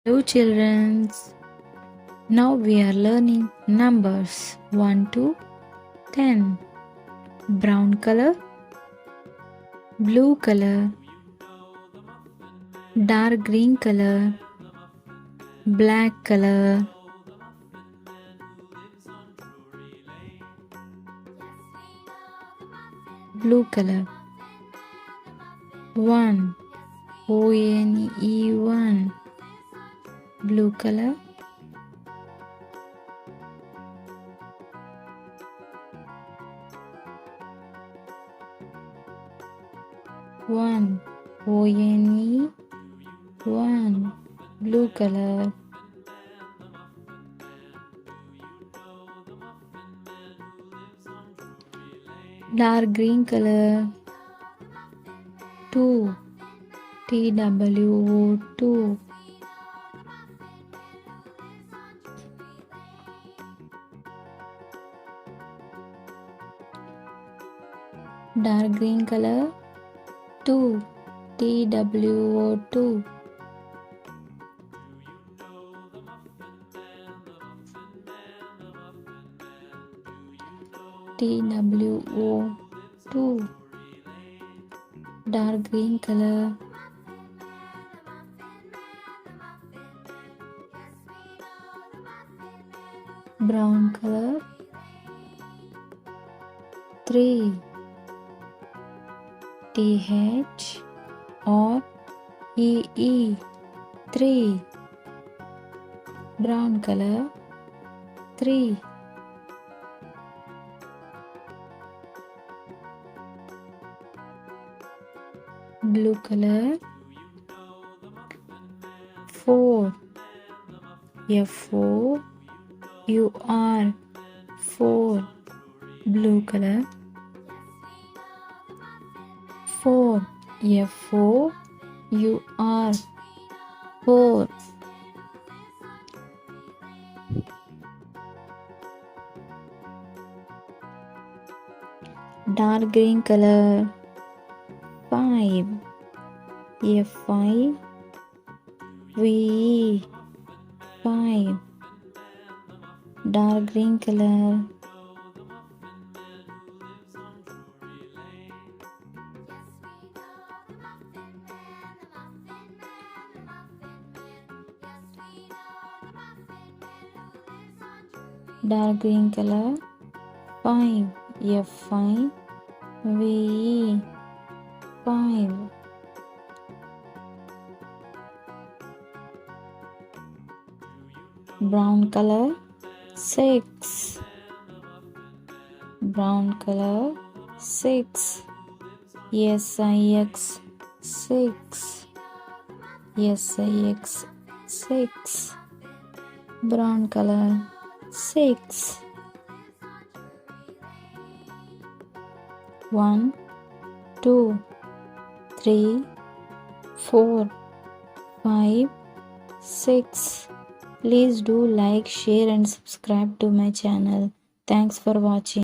Hello children. Now we are learning numbers 1 to 10. Brown color, blue color, dark green color, black color, blue color. 1 ONE 1 blue color. One ONE 1 blue color. Dark green color. 2 TWO 2 dark green color. 2 TWO 2 TWO 2 dark green color. Brown color. 3 THOREE 3 brown color. 3 blue color. 4 FOUR 4 blue color. 4 FOUR 4 dark green color. 5 FIVE 5 dark green color. Dark green color. 5 FIVE 5 brown color. 6 brown color. 6 SIX 6 SIX 6 brown color. 6 1 2 3 4 5 6 Please do like, share and subscribe to my channel. Thanks for watching.